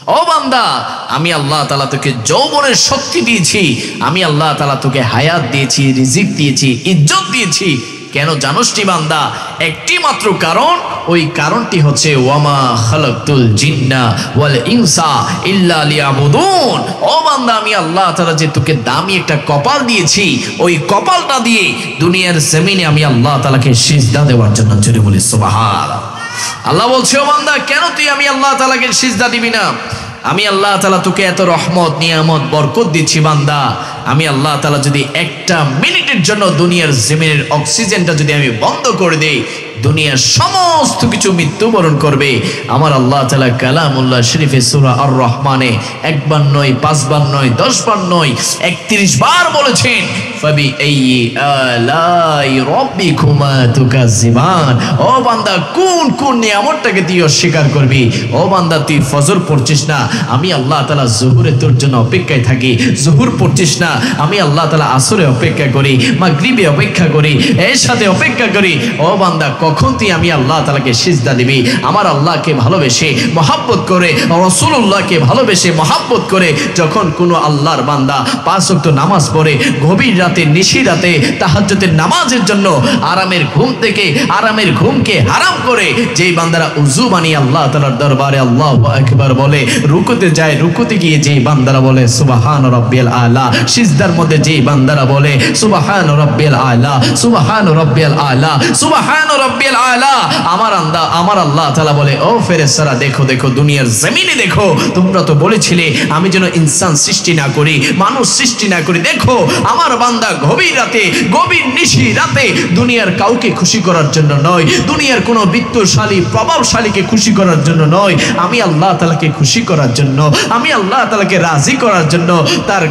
ও বান্দা, আমি আল্লাহ তাআলা তোকে যৌবনের শক্তি দিয়েছি, আমি আল্লাহ তাআলা তোকে হায়াত দিয়েছি, রিজিক দিয়েছি, ইজ্জত দিয়েছি। কেন জানোস নি বান্দা? একটি মাত্র কারণ, ওই কারণটি হচ্ছে ওয়ামা খালাকতুল জিন্না ওয়াল ইনসা ইল্লা লিয়াবুদুন। ও বান্দা, আমি আল্লাহ তাআলা যে তোকে দামি একটা কপাল দিয়েছি, ওই কপালটা দিয়ে দুনিয়ার জমিনে আমি আল্লাহ তাআলাকে সিজদা দেওয়ার জন্য। জোরে বলি সুবহানাল্লাহ। আল্লাহ বলছে, ও বান্দা, কেন তুই আমি আল্লাহ তাআলাকে সিজদা দিবি না? আমি আল্লাহ তাআলা তোকে এত রহমত, নিয়ামত, বরকত দিচ্ছি বান্দা। আমি আল্লাহ তাআলা যদি একটা মিনিটের জন্য দুনিয়ার জমিনের অক্সিজেনটা যদি আমি বন্ধ করে দেই, দুনিয়ার সমস্ত কিছু মৃত্যুবরণ করবে। আমার আল্লাহ তাআলা কালামুল্লাহ শরীফে সূরা আর রহমানে একবার নয়, পাঁচবার নয়, 10 বার নয়, 31 বার বলেছেন, ফাবি আইয়ি আলাই রাব্বিকুমা তুকাজ্জিবান। ও বান্দা, কোন কোন নিয়ামতটাকে তুই অস্বীকার করবি? ও বান্দা, তুই ফজর পড়ছিস না, আমি আল্লাহ তাআলা জোহরে তোর জন্য অপেক্ষায় থাকি। জোহর পড়ছিস না, আমি আল্লাহ তাআলা আসরে অপেক্ষা করি, মাগরিবে অপেক্ষা করি, এর সাথে অপেক্ষা করি। ও বান্দা, কখন তুই আমি আল্লাহ তাআলাকে সিজদা দিবি? আমার আল্লাহকে ভালোবেসে মহব্বত করে, রাসূলুল্লাহকে ভালোবেসে মহব্বত করে যখন কোনো আল্লাহর বান্দা 5 ওয়াক্ত নামাজ পড়ে, গভীর রাতে, নিশি রাতে তাহাজ্জুদের নামাজের জন্য আরামের ঘুম থেকে আরামের ঘুমকে হারাম করে যেই বান্দারা উযু বানিয়ে আল্লাহ তাআলার দরবারে আল্লাহু আকবার বলে, রুকুতে যায়, রুকুতে গিয়ে যেই বান্দারা বলে সুবহান রাব্বিয়াল আলা, সিজদার মধ্যে যেই বান্দারা বলে সুবহান রাব্বিয়াল আলা, সুবহান রাব্বিয়াল আলা, সুবহান রাব্বিয়াল আলা, আমার আল্লাহ তাআলা বলে, ও ফেরেশতারা, দেখো দেখো, দুনিয়ার জমিনে দেখো, তোমরা তো বলেছিলে আমি যেন ইনসান সৃষ্টি না করি, মানুষ সৃষ্টি না করি। দেখো আমার বান্দা গভীর রাতে, গভীর নিশি রাতে দুনিয়ার কাউকে খুশি করার জন্য নয়, দুনিয়ার কোনো বিত্তশালী প্রভাবশালীকে খুশি করার জন্য নয়, আমি আল্লাহ তাআলাকে খুশি করার জন্য, আমি আল্লাহ তাআলাকে রাজি করার জন্য তার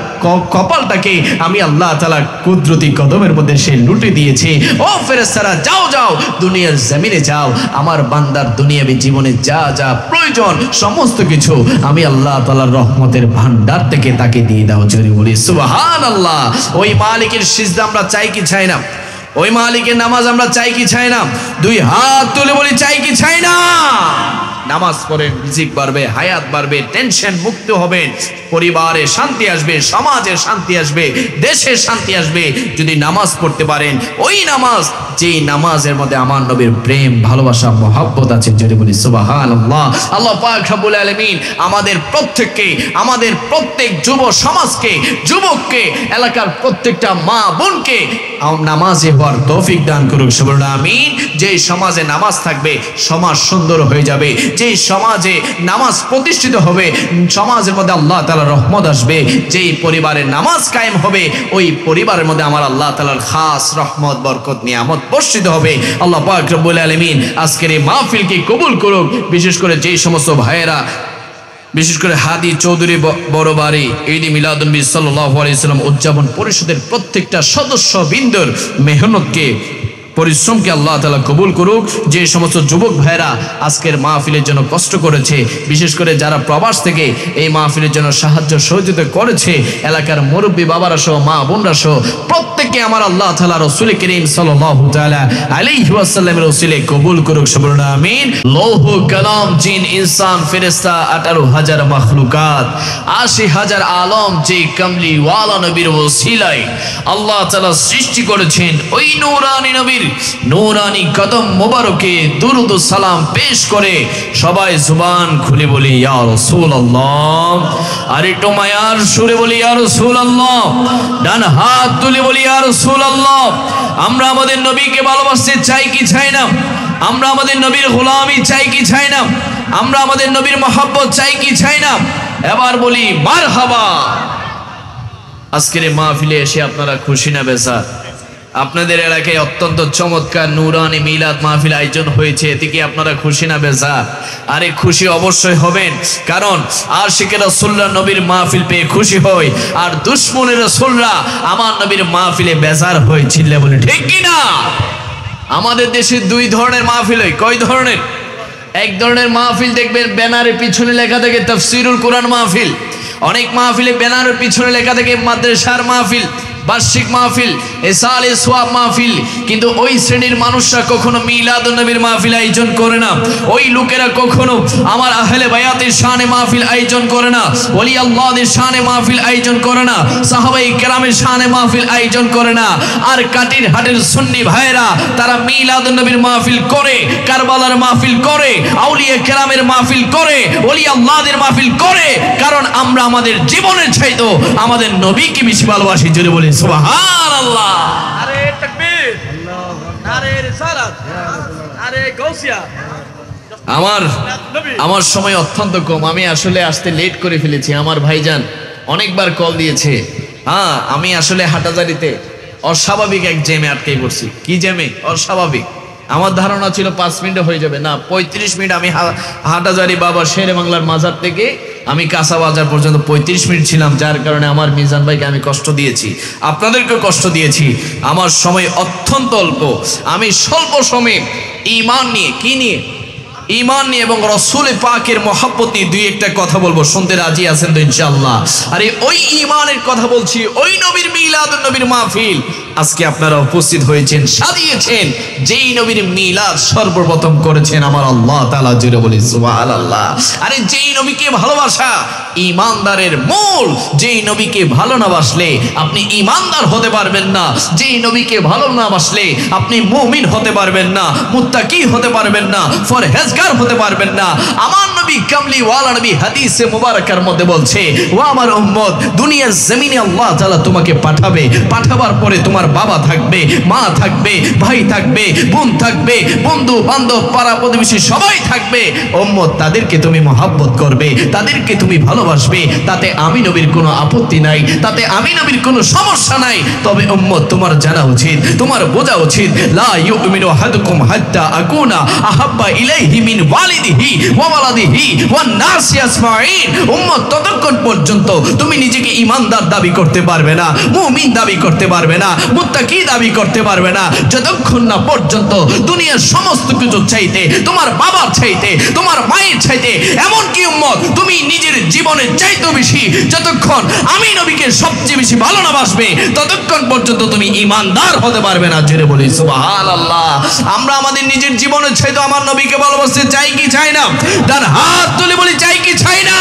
কপালটাকে আমি আল্লাহ তাআলা কুদরতি কদমের মধ্যে সে লুটে দিয়েছে। ও ফেরেশতারা, যাও যাও, দুনিয়ার জমিনে যাও, আমার বান্দার দুনিয়াবী জীবনে যা যা প্রয়োজন সমস্ত কিছু আমি আল্লাহ তাআলার রহমতের ভান্ডার থেকে তাকে দিয়ে দাও। জোরে বলি সুবহানাল্লাহ। ওই মালিকের সিজদা আমরা চাই কি চাই না? ওই মালিকের নামাজ আমরা চাই কি চাই না? 2 হাত তুলে বলি, চাই কি চাই না? নামাজ পড়েন, রিজিক বাড়বে, হায়াত বাড়বে, টেনশন মুক্ত হবেন, পরিবারে শান্তি আসবে, সমাজে শান্তি আসবে, দেশে শান্তি আসবে যদি নামাজ পড়তে পারেন। ওই নামাজ, যেই নামাজের মধ্যে আমার নবীর প্রেম, ভালোবাসা, মহব্বত আছে। যদি বলি সুবহানাল্লাহ। আল্লাহ পাক রব্বুল আলামিন আমাদের প্রত্যেককে, আমাদের প্রত্যেক যুব সমাজকে, যুবককে, এলাকার প্রত্যেকটা মা বোনকে নামাজে হওয়ার তৌফিক দান করুক। বলুন আমিন। যেই সমাজে নামাজ থাকবে সমাজ সুন্দর হয়ে যাবে, যেই সমাজে নামাজ প্রতিষ্ঠিত হবে সমাজের মধ্যে আল্লাহ তাআলার রহমত আসবে, যেই পরিবারে নামাজ কায়েম হবে ওই পরিবারের মধ্যে আমার আল্লাহ তাআলার খাস রহমত, বরকত, নিয়ামত বর্ষিত হবে। আল্লাহ পাক রব্বুল আলামিন আজকের এই মাহফিলকে কবুল করুক। বিশেষ করে যেই সমস্ত ভাইয়েরা, বিশেষ করে হাদি চৌধুরী বড় বাড়ি ঈদ মিলাদুন্নবী সাল্লাল্লাহু আলাইহি ওয়াসাল্লাম উদযাপন পরিষদের প্রত্যেকটা সদস্য বৃন্দর মেহনতকে, পরিশ্রমকে আল্লাহ তাআলা কবুল করুক। যে সমস্ত যুবক ভাইরা আজকের মাহফিলের জন্য কষ্ট করেছে, বিশেষ করে যারা প্রবাস থেকে এই মাহফিলের জন্য সাহায্য সহযোগিতা করেছে, এলাকার মুরব্বী বাবারা সহ, মা বোনরা সহ প্রত্যেককে আমার আল্লাহ তাআলা রাসূল করিম সাল্লাল্লাহু তাআলা আলাইহি ওয়াসাল্লামের ওসিলে কবুল করুক। বলুন আমিন। লৌহ কালাম, জিন, ইনসান, ফেরেশতা, 18,000 মাখলুকাত, 80,000 আলম যে কামলি ওয়ালা নবীর ওসিলায় আল্লাহ তাআলা সৃষ্টি করেছেন, ওই নূরানী নবীর নূরানী কদম মোবারকে দুরুদ ও সালাম পেশ করে সবাই জুবান খুলে বলি ইয়া রাসূলুল্লাহ। আর একটু মায়ার সুরে বলি ইয়া রাসূলুল্লাহ। ডান হাত তুলে বলি ইয়া রাসূলুল্লাহ। আমরা আমাদের নবীকে ভালোবাসতে চাই কি চাই না? আমরা আমাদের নবীর গোলামি চাই কি চাই না? আমরা আমাদের নবীর মহব্বত চাই কি চাই না? এবার বলি মারহাবা। আজকের এই মাহফিলে এসে আপনারা খুশি না বেজার? আপনাদের এলাকায় অত্যন্ত চমৎকার নূরানী মিলাদ মাহফিল আয়োজন হয়েছে, এতে কি আপনারা খুশি না বেজার? আরে খুশি অবশ্যই হবেন, কারণ আশিকে রাসূলুল্লাহ নবীর মাহফিল পেয়ে খুশি হয়, আর দুশমনের রাসূলরা আমার নবীর মাহফিলে বেজার হয়। চিল্লা বলে ঠিক কি না? আমাদের দেশে 2 ধরনের মাহফিল হয়। কয় ধরনের? এক ধরনের মাহফিল দেখবেন ব্যানারের পিছনে লেখা থাকে তাফসীরুল কোরআন মাহফিল, অনেক মাহফিলে ব্যানারের পিছনে লেখা থাকে মাদ্রাসার মাহফিল। বার্ষিক মাহফিল, এসালে সোয়াব মাহফিল, কিন্তু ওই শ্রেণীর মানুষরা কখনো মিলাদুন নবীর মাহফিল আয়োজন করে না। ওই লোকেরা কখনো আমার আহলে বায়াতের শানে মাহফিল আয়োজন করে না, ওলি আল্লাহদের শানে মাহফিল আয়োজন করে না, সাহাবায়ে কেরামের শানে মাহফিল আয়োজন করে না। আর কাটির হাটের সুন্নি ভাইরা তারা মিলাদুন নবীর মাহফিল করে, কারবালার মাহফিল করে, আউলিয়া কেরামের মাহফিল করে, ওলি আল্লাহদের মাহফিল করে। কারণ আমরা আমাদের জীবনের চাইতো আমাদের নবীকে বেশি ভালোবাসি। জোরে বলি সুবহানাল্লাহ। আরে তাকবীর, নারে রিসালাত, আরে গাউসিয়া। আমার সময় অত্যন্ত কম, আমি আসলে আসতে লেট করে ফেলেছি। আমার ভাইজান অনেকবার কল দিয়েছে। হ্যাঁ, আমি আসলে হাটাজারিতে অস্বাভাবিক এক জ্যামে আটকে পড়ছি। কি জ্যামে? অস্বাভাবিক। আমার ধারণা ছিল 5 মিনিটে হয়ে যাবে, না 35 মিনিট। আমি হাটাজারি বাবা শেরে বাংলার মাজার থেকে আমি কাঁচা বাজার পর্যন্ত 35 মিনিট ছিলাম, যার কারণে আমার মিজান ভাইকে আমি কষ্ট দিয়েছি, আপনাদেরকে কষ্ট দিয়েছি। আমার সময় অত্যন্ত অল্প। আমি স্বল্প সময়ে ঈমান নিয়ে, কি নিয়ে? ঈমান নিয়ে এবং রাসূল পাকের মহব্বত নিয়ে দুই একটা কথা বলবো। শুনতে রাজি আছেন তো ইনশাআল্লাহ? আরে ওই ঈমানের কথা বলছি, ওই নবীর মিলাদুন নবীর মাহফিল আজকে আপনারা উপস্থিত হয়েছেন, সাজিয়েছেন। যেই নবীর মিলাদ সর্বপ্রথম করেছেন আমার আল্লাহ তাআলা। জোরে বলি সুবহানাল্লাহ। আরে যেই নবীকে ভালোবাসা ঈমানদারের মূল। যেই নবীকে ভালো না বাসলে আপনি ঈমানদার হতে পারবেন না। যেই নবীকে ভালো না বাসলে আপনি মুমিন হতে পারবেন না, মুত্তাকি হতে পারবেন না, ফরহেজগার হতে পারবেন না। আমার নবী কামলি ওয়ালা নবী হাদিসে মুবারাকার মধ্যে বলছে, ও আমার উম্মত, দুনিয়ার জমিনে আল্লাহ তাআলা তোমাকে পাঠাবে। পাঠাবার পরে তোমার বাবা থাকবে, মা থাকবে, ভাই থাকবে, বোন থাকবে, বন্ধু বান্ধব পাড়া প্রতিবেশী সবাই থাকবে। উম্মত, তাদেরকে তুমি মহব্বত করবে, তাদেরকে তুমি ভালোবাসবে। তাতে আমি নবীর কোনো আপত্তি নাই, তাতে আমি নবীর কোনো সমস্যা নাই। তবে উম্মত, তোমার জানা উচিত, তোমার বোঝা উচিত, লা ইউমিনু আহাদুকুম হাত্তা আকুনা আহাব্বা ইলাইহি মিন ওয়ালিদিহি ওয়া ওয়ালাদিহি ওয়ান নাসি আজমাইন। উম্মত, ততক্ষণ পর্যন্ত তুমি নিজেকে ঈমানদার দাবি করতে পারবে না, মুমিন দাবি করতে পারবে না, মুত্তাকি দাবি করতে পারবে না, যতক্ষণ না পর্যন্ত দুনিয়ার সমস্ত কিছু চাইতে, তোমার বাবার চাইতে, তোমার মায়ের চাইতে, এমনকি উম্মত তুমি নিজের জীবনের চাইতেও বেশি যতক্ষণ আমি নবীকে সবচেয়ে বেশি ভালো না বাসবে, ততক্ষণ পর্যন্ত তুমি ঈমানদার হতে পারবে না। জোরে বলি সুবহানাল্লাহ। আমরা আমাদের নিজের জীবনের চাইতে আমার নবীকে ভালোবাসতে চাই কি চাই না? তার হাত তুলে বলি, চাই কি চাই না?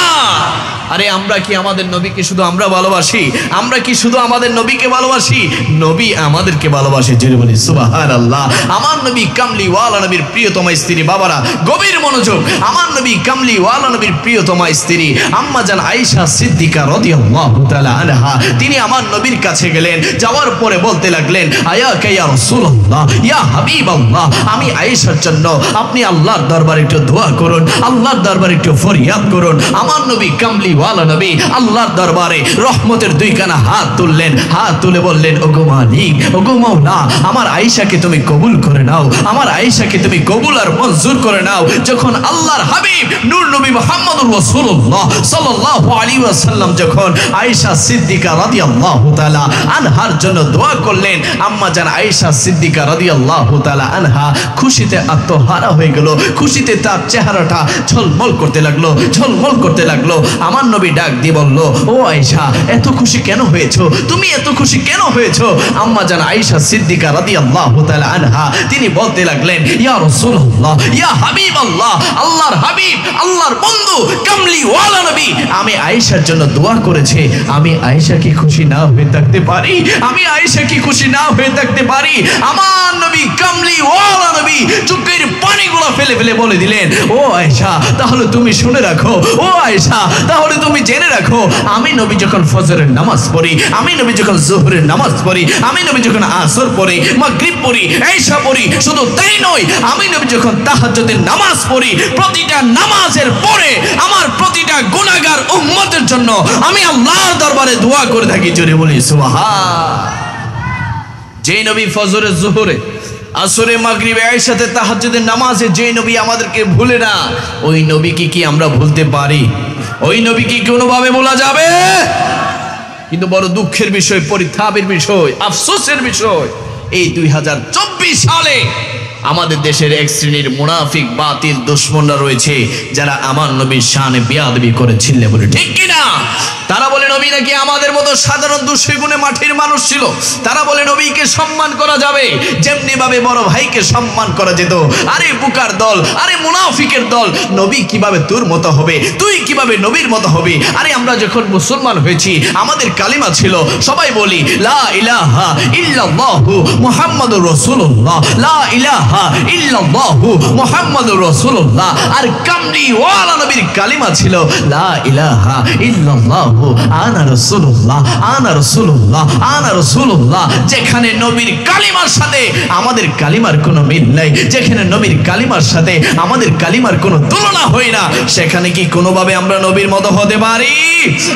আরে আমরা কি আমাদের নবীকে শুধু আমরা ভালোবাসি? আমরা কি শুধু আমাদের নবীকে ভালোবাসি? নবী আমাদেরকে ভালোবাসে। জোরে বলি সুবহানাল্লাহ। আমার নবী কামলি ওয়ালা নবীর প্রিয়তমা স্ত্রী, বাবারা গভীর মনোযোগ, আমার নবী কামলি ওয়ালা নবীর প্রিয়তমা স্ত্রী আম্মা জান আয়েশা সিদ্দিকা রাদিয়াল্লাহু তাআলা আনহা, তিনি আমার নবীর কাছে গেলেন। যাওয়ার পরে বলতে লাগলেন, আয়াকা ইয়া রাসূলুল্লাহ, ইয়া হাবিবাল্লাহ, আমি আয়েশার জন্য আপনি আল্লাহর দরবারে একটু দোয়া করুন, আল্লাহর দরবারে একটু ফরিয়াদ করুন। আমার নবী কামলি ওয়ালা নবী আল্লাহর দরবারে রহমতের দুইখানা হাত তুললেন, হাত তুলে বললেন, ওগো মালিক, ওগো মাওলা, আমার আয়েশাকে তুমি কবুল করে নাও, আমার আয়েশাকে তুমি কবুল আর মঞ্জুর করে নাও। যখন আল্লাহর হাবিব নূর নবী মুহাম্মদুর রাসূলুল্লাহ সাল্লাল্লাহু আলাইহি ওয়াসাল্লাম যখন আয়েশা সিদ্দিকা রাদিয়াল্লাহু তাআলা আনহার জন্য দোয়া করলেন, আম্মা জান আয়েশা সিদ্দিকা রাদিয়াল্লাহু তাআলা আনহা খুশিতে আত্মহারা হয়ে গেল। খুশিতে তার চেহারাটা ঝলমল করতে লাগলো, ঝলমল করতে লাগলো। আমার নবী ডাক দিয়ে বলল, ও আয়েশা, এত খুশি কেন হয়েছো? তুমি এত খুশি কেন হয়েছো? আম্মা জান আয়েশা সিদ্দিকা রাদিয়াল্লাহু তাআলা আনহা তিনি বলতে লাগলেন, ইয়া রাসূলুল্লাহ, ইয়া হাবিবাল্লাহ, আল্লাহর হাবিব, আল্লাহর বন্ধু কামলি ওয়ালা নবী, আমি আয়েশার জন্য দোয়া করেছি। আমি আয়েশা কি খুশি না হয়ে থাকতে পারি? আমি আয়েশা কি খুশি না হয়ে থাকতে পারি? আমার নবী কামলি ওয়ালা নবী চোখের পানিগুলো ফেলে ফেলে বলে দিলেন, ও আয়েশা, তাহলে তুমি শুনে রাখো, ও আয়েশা, তাহলে তুমি জেনে রাখো, আমি নবী যখন ফজরের নামাজ পড়ি, আমি নবী যখন যোহরের নামাজ পড়ি, আমি নবী যখন আসর পড়ি, মাগরিব পড়ি, ঈশা পড়ি, শুধু তাই নয়, আমি নবী যখন তাহাজ্জুদের নামাজ পড়ি, প্রতিটা নামাজের পরে আমার প্রতিটা গুনাহগার উম্মতের জন্য আমি আল্লাহর দরবারে দোয়া করে থাকি। জোরে বলি সুবহান। যে নবী ফজরে, যোহরে, আসরে, মাগরিবে, ঈশাতে, তাহাজ্জুদের নামাজে যে নবী আমাদেরকে ভুলে না, ওই নবীকে কি আমরা ভুলতে পারি? ওই নবীকে কোনোভাবে বলা যাবে? কিন্তু বড় দুঃখের বিষয়, পরিতাপের বিষয়, আফসোসের বিষয়, এই 2024 সালে আমাদের দেশের এক শ্রেণীর মুনাফিক বাতিল দুশমনরা রয়েছে, যারা আমার নবীর শানে বেয়াদবি করে ছিলে বলে, ঠিক কিনা? তারা বলে নবী নবী নাকি আমাদের মতো সাধারণ দুঃগুণে মাটির মানুষ ছিল। তারা বলে নবীকে সম্মান করা যাবে যেমনি ভাবে বড় ভাইকে সম্মান করা যেত। আরে বুকার দল, আরে মুনাফিকের দল, নবী কিভাবে তোর মতো হবে, তুই কিভাবে নবীর মতো হবে? আরে আমরা যখন মুসলমান হয়েছি আমাদের কালিমা ছিল, সবাই বলি লা ইলাহা ইল্লাল্লাহু মুহাম্মাদুর রাসূলুল্লাহ, লা ইলাহা ইল্লাল্লাহু মুহাম্মাদুর রাসূলুল্লাহ। আর কামলি ওয়ালা নবীর কালিমা ছিল লা ইলাহা ইল্লাল্লাহু আনা রাসূলুল্লাহ, আনা রাসূলুল্লাহ, আনা রাসূলুল্লাহ। যেখানে নবীর কালিমার সাথে আমাদের কালিমার কোনো মিল নাই, যেখানে নবীর কালিমার সাথে আমাদের কালিমার কোনো তুলনা হয় না, সেখানে কি কোনোভাবে আমরা নবীর মতো হতে পারি?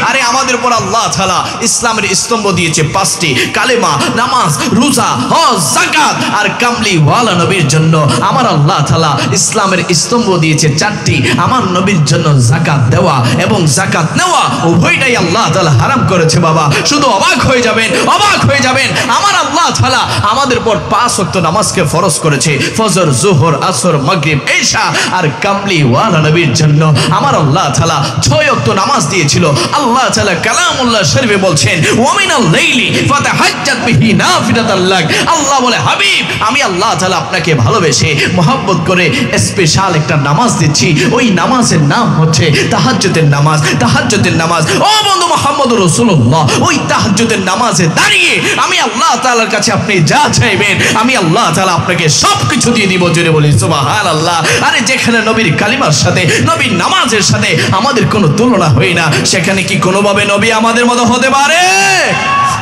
আরে আমাদের উপর আল্লাহ তাআলা ইসলামের স্তম্ভ দিয়েছে 5টি, কালেমা, নামাজ, রোজা, হজ, যাকাত। আর কামলি ওয়ালা নবীর জন্য আমার আল্লাহ তাআলা ইসলামের স্তম্ভ দিয়েছে 4টি। আমার নবীর জন্য যাকাত দেওয়া এবং যাকাত নেওয়া উভয়টাই আল্লাহ তাআলা হারাম করেছে। বাবা শুধু অবাক হয়ে যাবেন, অবাক হয়ে যাবেন। আমার আল্লাহ তাআলা আমাদের উপর 5 ওয়াক্ত নামাজকে ফরজ করেছে, ফজর, যোহর, আসর, মাগরিব, ইশা। আর কামলি ওয়ালা নবীর জন্য আমার আল্লাহ তাআলা 6 ওয়াক্ত নামাজ দিয়েছিল। আল্লাহ তাআলা কালামুল্লাহ শরীফে বলছেন ওয়া মিনাল লাইলি ফাতাহাজ্জাত বিহি নাফিলাতাল লাক। আল্লাহ বলে হাবিব আমি আল্লাহ তাআলা আপনাকে ভালোবেসে মহব্বত করে স্পেশাল একটা নামাজ দিচ্ছি। ওই নামাজের নাম হচ্ছে তাহাজ্জুদের নামাজ। তাহাজ্জুদের নামাজ ও বন্ধু মুহাম্মদুর রাসূলুল্লাহ, ওই তাহাজ্জুদের নামাজে দাঁড়িয়ে আমি আল্লাহ তাআলার কাছে আপনি যা চাইবেন আমি আল্লাহ তাআলা আপনাকে সবকিছু দিয়ে দিব। জোরে বলি সুবহানাল্লাহ। আরে যেখানে নবীর কালিমার সাথে নবীর নামাজের সাথে আমাদের কোনো তুলনা হয় না, সেখানে কি কোনোভাবে নবী আমাদের মতো হতে পারে?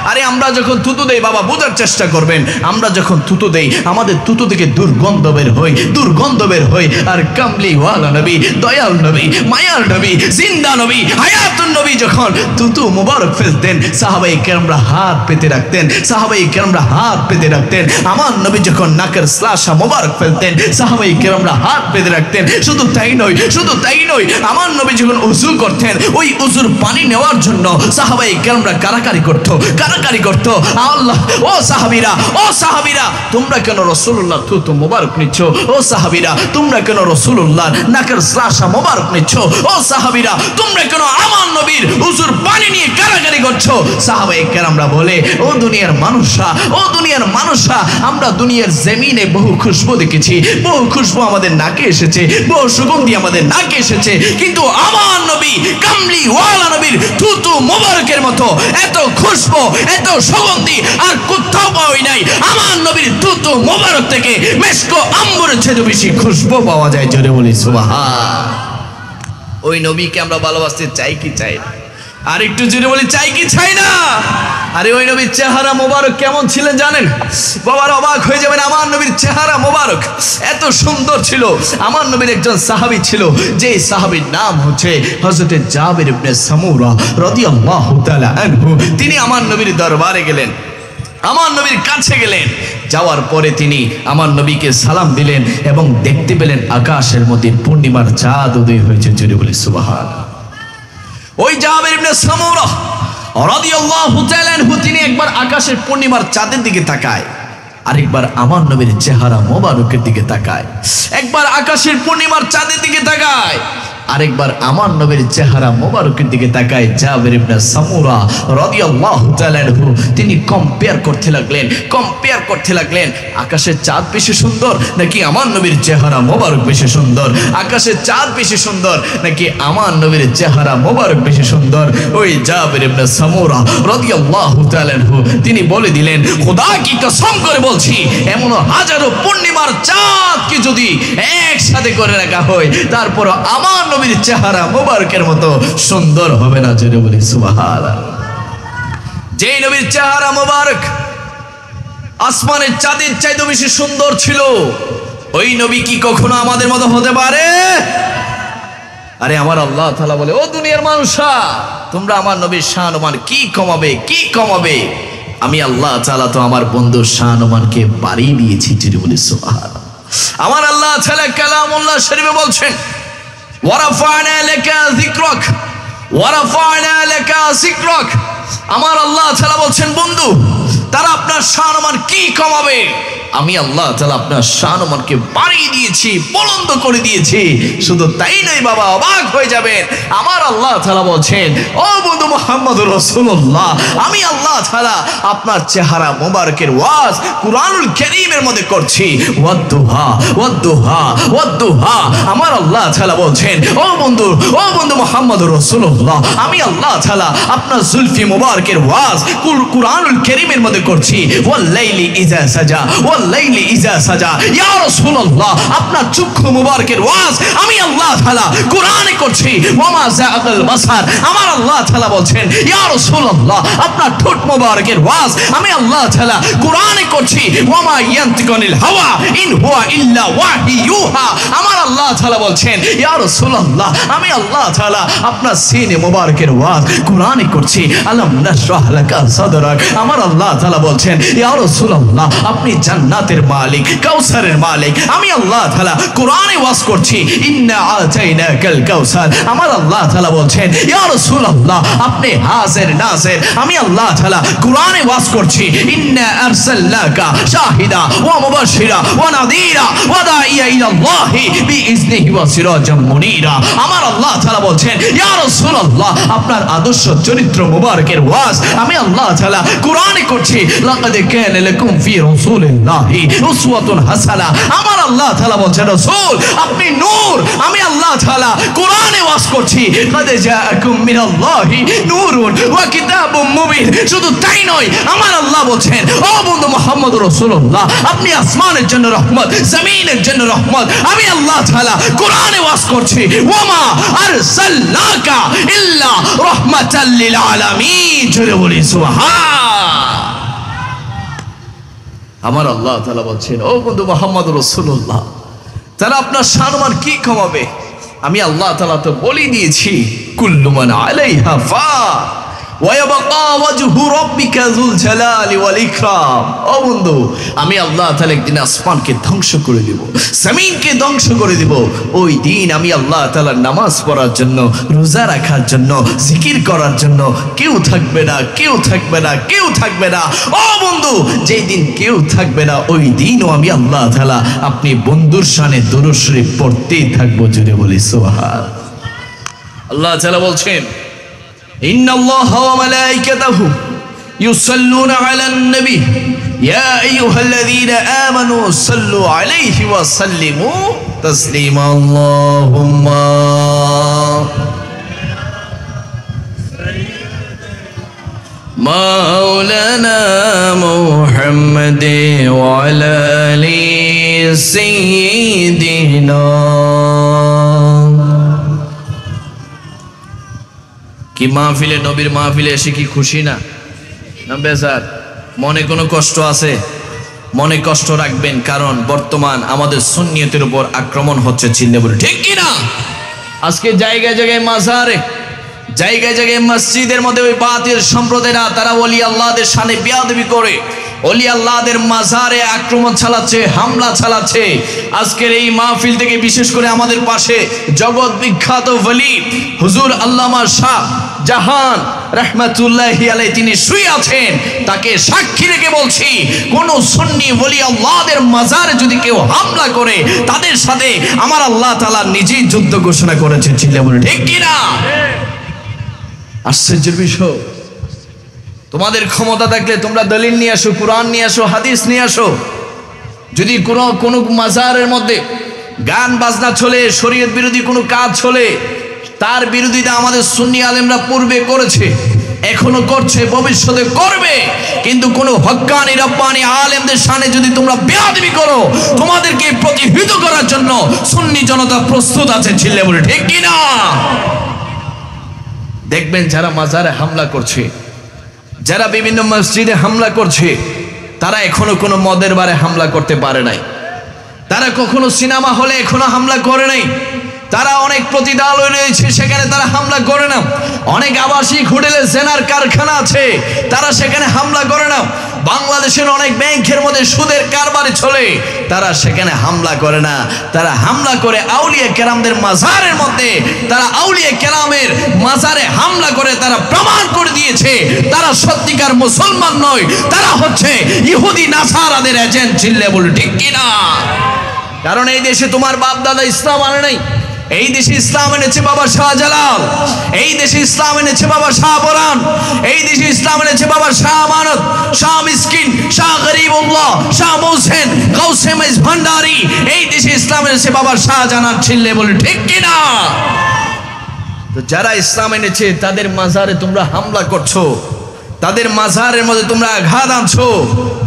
আরে আমরা যখন থুতু দেই, বাবা বোঝার চেষ্টা করবেন, আমরা যখন থুতু দেই আমাদের থুতু থেকে দুর্গন্ধ বের হয়, দুর্গন্ধ বের হয়। আর কামলি ওয়ালা নবী, দয়াল নবী, মায়ার নবী, জিন্দা নবী, হায়াতুন নবী যখন থুতু মুবারক ফেলতেন সাহাবায়ে কেরামরা হাত পেতে রাখতেন, সাহাবায়ে কেরামরা হাত পেতে রাখতেন। আমার নবী যখন নাকের শ্লাসা মুবারক ফেলতেন সাহাবায়ে কেরামরা হাত পেতে রাখতেন। শুধু তাই নয়, শুধু তাই নয়, আমার নবী যখন ওযু করতেন ওই ওযুর পানি নেওয়ার জন্য সাহাবায়ে কেরামরা কারাকারি করতো, কারাকারি করতো। আল্লাহ ও সাহাবীরা, ও সাহাবীরা তোমরা কেন রাসূলুল্লাহ থুতু মুবারক নিচ্ছ? ও সাহাবীরা তোমরা কেন রাসূলুল্লাহ নাকের শ্লাসা মুবারক নিচ্ছ? ও সাহাবীরা তোমরা কেন আমার নবীর ওযুর পানি নিয়ে কারাকারি করছো? সাহাবায়ে কেরামরা বলে ও দুনিয়ার মানুষরা, ও দুনিয়ার মানুষরা, আমরা দুনিয়ার জমিনে বহু খুশবু দেখেছি, বহু খুশবু আমাদের নাকে এসেছে, বহু সুগন্ধি আমাদের নাকে এসেছে, কিন্তু আমার নবী কামলি ওয়ালা নবীর থুতু মুবারকের মতো এত খুশবু, এত সুগন্ধি আর কোথাও পাওয়া নাই। আমার নবীর থুতু মুবারক থেকে মেশক আম্বরের চেয়ে বেশি খুশবু পাওয়া যায়। জোরে বলি সুবহান। ওই নবীকে আমরা ভালোবাসতে চাই কি চাই না? আর একটু জোরে বলি চাই কি চাই না? আরে ওই নবীর চেহারা মোবারক কেমন ছিলেন জানেন? বাবার অবাক হয়ে যাবেন। আমার নবীর চেহারা মোবারক এত সুন্দর ছিল। আমার নবীর একজন সাহাবী ছিল, যে সাহাবীর নাম হচ্ছে হযরত জাবির ইবনে সামুরা রাদিয়াল্লাহু তাআলা আনহু। তিনি আমার নবীর দরবারে গেলেন, আমার নবীর কাছে গেলেন। যাওয়ার পরে তিনি আমার নবীকে সালাম দিলেন এবং দেখতে পেলেন আকাশের মধ্যে পূর্ণিমার চাঁদ উদয় হয়েছে। জোরে বলি সুবহানাল্লাহ। ওই জাবির ইবনে সামুরা রাদিয়াল্লাহু তাআলা আনহু তিনি একবার আকাশের পূর্ণিমার চাঁদের দিকে তাকায়, আরেকবার আমার নবীর চেহারা মোবারকের দিকে তাকায়। একবার আকাশের পূর্ণিমার চাঁদের দিকে তাকায়, আরেকবার আমার নবীর চেহারা মোবারকের দিকে তাকায়। জাবির ইবনে সামুরা রাদিয়াল্লাহু তাআলা আনহু তিনি কম্পেয়ার করতে লাগলেন, কম্পেয়ার করতে লাগলেন। আকাশের চাঁদ বেশি সুন্দর নাকি আমার নবীর চেহারা মোবারক বেশি সুন্দর? আকাশের চাঁদ বেশি সুন্দর নাকি আমার নবীর চেহারা মোবারক বেশি সুন্দর? ওই জাবির ইবনে সামুরা রাদিয়াল্লাহু তাআলা আনহু তিনি বলে দিলেন, খোদা কি কসম করে বলছি, এমন হাজারো পূর্ণিমার চাঁদকে যদি একসাথে করে রাখা হয় তারপর আমার নবীর চেহারা মোবারকের মতো সুন্দর হবে না। জোরে বলি সুবহানাল্লাহ। যে নবীর চেহারা মোবারক আসমানের চাঁদের চাইতে বেশি সুন্দর ছিল, ওই নবী কি কখনো আমাদের মতো হতে পারে? আরে আমার আল্লাহ তাআলা বলে ও দুনিয়ার মানুষরা তোমরা আমার নবীর শান-মান কি কমাবে, কি কমাবে? আমি আল্লাহ তাআলা তো আমার বন্ধুর শান-মানকে বাড়িয়ে দিয়েছি। জোরে বলি সুবহানাল্লাহ। আমার আল্লাহ তাআলা কালামুল্লাহ শরীফে বলছেন ওয়ারাফা'না লাকা যিকরাক, ওয়ারাফা'না লাকা যিকরাক। আমার আল্লাহ তাআলা বলছেন বন্ধু তারা আপনার শান-মান কি কমাবে? আমি আল্লাহ তাআলা আপনার শান-ও-মানকে বাড়িয়ে দিয়েছি, বুলন্দ করে দিয়েছি। শুধু তাই নয় বাবা, অবাক হয়ে যাবেন, আমার আল্লাহ তাআলা বলছেন, ও বন্ধু মুহাম্মদুর রাসূলুল্লাহ, আমি আল্লাহ তাআলা আপনার চেহারা মোবারকের ওয়াজ কুরআনুল কারীমের মধ্যে করছি। ওয়াদ্দুহা ওয়াদ্দুহা ওয়াদ্দুহা, আমার আল্লাহ তাআলা বলছেন, ও বন্ধু মুহাম্মদুর রাসূলুল্লাহ, আমি আল্লাহ তাআলা আপনার জুলফি মোবারকের ওয়াজ কুরআনুল কারীমের মধ্যে করছি। ওয়াল লাইলি ইজা সাজা, ওয়াল লাইলি ইজা সাজা, ইয়া রাসূলুল্লাহ, আপনার চক্ষু মোবারকের ওয়াজ আমি আল্লাহ তাআলা কোরআনে করছি। ওয়ামা যাআকাল বাসার, আমার আল্লাহ তাআলা বলছেন, ইয়া রাসূলুল্লাহ, আপনার ঠোঁট মোবারকের ওয়াজ আমি আল্লাহ তাআলা কোরআনে করছি। ওয়ামা ইয়ান্তিকুনিল হাওয়া ইন হুয়া ইল্লা ওয়াহি ইউহা, আমার আল্লাহ তাআলা বলছেন, ইয়া রাসূলুল্লাহ, আমি আল্লাহ তাআলা আপনার সিনে মোবারকের ওয়াজ কোরআনে করছি। আলাম নাশরাহ লাকা সাদরাক, আমার আল্লাহ তাআলা বলছেন, ইয়া রাসূলুল্লাহ, আপনি জান্নাতের মালিক, কাউসারের মালিক, আমি আল্লাহ তাআলা কোরআনে ওয়াজ করছি। ইন্না আতাইনাকাল কাউসার, আমার আল্লাহ তাআলা বলছেন, ইয়া রাসূলুল্লাহ, আপনি হাজির নাজির, আমি আল্লাহ তাআলা কোরআনে ওয়াজ করছি। ইন্না আরসালনাকা শাহিদা ওয়া মুবাশশিরা ওয়া নাযীরা ওয়া দাইয়া ইলাল্লাহি বিইজনিহি ওয়া সিরাজাম মুনীরা, আমার আল্লাহ তাআলা বলছেন, ইয়া রাসূলুল্লাহ, আপনার আদর্শ চরিত্র মুবারকের ওয়াজ আমি আল্লাহ তাআলা কোরআনে করছি। লাকাদ কানা লাকুম ফি রাসূলিল্লাহি উসওয়াতুন হাসানা, আমার আল্লাহ তাআলা বলছেন, রাসূল আপনি নূর, আমি আল্লাহ তাআলা কোরআনে ওয়াজ করছি। কাদ জাআকুম মিনাল্লাহি নূরুন ওয়া কিতাবুম মুবিন, শুধু তাই নয়, আমার আল্লাহ বলছেন, ও বন্ধু মুহাম্মদুর রাসূলুল্লাহ, আপনি আসমানের জন্য রহমত, জমিনের জন্য রহমত, আমি আল্লাহ তাআলা কোরআনে ওয়াজ করছি। ওয়ামা আরসালনাকা ইল্লা রাহমাতাল লিল আলামিন, জোরে বলি সুবহান। আমার আল্লাহ তাআলা বলছেন, ও বন্ধু মুহাম্মদুর রাসূলুল্লাহ, তারা আপনার শান-ও-মান কি কমাবে? আমি আল্লাহ তাআলা তো বলে দিয়েছি, কুল্লু মান আলাইহা ফান ওয়া ইয়াবকা ওয়াজহু রাব্বিকা যুল জালালি ওয়াল ইকরাম। ও বন্ধু, আমি আল্লাহ তাআলা একদিন আসমানকে ধ্বংস করে দিব, জমিনকে ধ্বংস করে দিব। ওই দিন আমি আল্লাহ তাআলার নামাজ পড়ার জন্য, রোজা রাখার জন্য, জিকির করার জন্য কেউ থাকবে না, কেউ থাকবে না, কেউ থাকবে না। ও বন্ধু, যেই দিন কেউ থাকবে না, ওই দিনও আমি আল্লাহ তাআলা আপনি বন্ধুর শানে দুরূদ শরীফ পড়তেই থাকবো, জুড়ে বলি সুবহান। আল্লাহ তাআলা বলছেন, ইন্নাল্লাহা ওয়া মালাইকাতাহু ইউসাল্লুনা আলান নবী ইয়া আইয়ুহাল্লাযীনা আমানু সাল্লু আলাইহি ওয়া সাল্লিমু তাসলিমা। আল্লাহুম্মা মাওলানা মুহাম্মাদ ওয়া আলা আলি সাইয়্যিদিনা। কি মাহফিলে, নবীর মাহফিলে এসে কি খুশি না? না বেজার? মনে কোনো কষ্ট আছে? মনে কষ্ট রাখবেন, কারণ বর্তমান আমাদের সুন্নিয়তের উপর আক্রমণ হচ্ছে, চিল্লে বলে ঠিক কিনা? আজকে জায়গায় জায়গায় মাজারে, জায়গায় জায়গায় মসজিদের মধ্যে ওই বাতিল সম্প্রদায়রা তারা ওলি আল্লাহদের শানে বেয়াদবি করে, ওলি আল্লাহদের মাজারে আক্রমণ চালাচ্ছে, হামলা চালাচ্ছে। আজকের এই মাহফিল থেকে বিশেষ করে আমাদের পাশে জগৎ বিখ্যাত ওলি হুজুর আল্লামা শাহ জাহান রাহমাতুল্লাহি আলাইহি তিনি শুয়ে আছেন, তাকে সাক্ষী রেখে বলছি, কোন সুন্নি ওলি আল্লাহদের মাজারে যদি কেউ হামলা করে, তাদের সাথে আমার আল্লাহ তাআলা নিজেই যুদ্ধ ঘোষণা করেছেন, চিল্লে বলে ঠিক কিনা? আশ্চর্যের বিষয়, তোমাদের ক্ষমতা থাকলে তোমরা দলিল নিয়ে আসো, কোরআন নিয়ে আসো, হাদিস নিয়ে আসো। যদি কোনো মাজারের মধ্যে গান বাজনা চলে, শরীয়ত বিরোধী কোনো কাজ চলে, তার বিরোধিতা আমাদের সুন্নি আলেমরা পূর্বে করেছে, এখনো করছে, ভবিষ্যতে করবে। কিন্তু কোনো হক্কানি রব্বানি আলেমদের শানে যদি তোমরা বেয়াদবি করো, তোমাদেরকে প্রতিহত করার জন্য সুন্নি জনতা প্রস্তুত আছে, চিল্লে বলে ঠিক কিনা? দেখবেন যারা মাজারে হামলা করছে, যারা বিভিন্ন মসজিদে হামলা করছে, তারা এখনো কোনো মদের বারে হামলা করতে পারে নাই, তারা কখনো সিনেমা হলে এখনো হামলা করে নাই, তারা অনেক প্রতিদালয় রয়েছে সেখানে তারা হামলা করে না, অনেক আবাসিক হোটেলে জেনার কারখানা আছে তারা সেখানে হামলা করে না, বাংলাদেশের অনেক ব্যাংকের মধ্যে সুদের কারবারে চলে, তারা সেখানে হামলা করে না, তারা হামলা করে আউলিয়া কেরামদের মাজারের মধ্যে, তারা আউলিয়া কেরামের মাজারে হামলা করে তারা প্রমাণ করে দিয়েছে তারা সত্যিকার মুসলমান নয়, তারা হচ্ছে ইহুদি নাসারাদের এজেন্ট। চিল্লে বল ঠিক কিনা? কারণ এই দেশে তোমার বাপ দাদা ইসলাম আনে নাই, এই দেশে ইসলাম এনেছে বাবা শাহজালাল, এই দেশে ইসলাম এনেছে বাবা শাহপরান, এই দেশে ইসলাম এনেছে বাবা শাহ আমানত, শাহ মিসকিন, শাহ গরিবুল্লাহ, শাহ মোহসেন, গাউসে মাইজ ভান্ডারী, এই দেশে ইসলাম এনেছে বাবা শাহজাহান। ছিল্লে বলে ঠিক কিনা? তো যারা ইসলাম এনেছে তাদের মাজারে তোমরা হামলা করছো, তাদের মাজারের মধ্যে তোমরা আঘাত আনছো,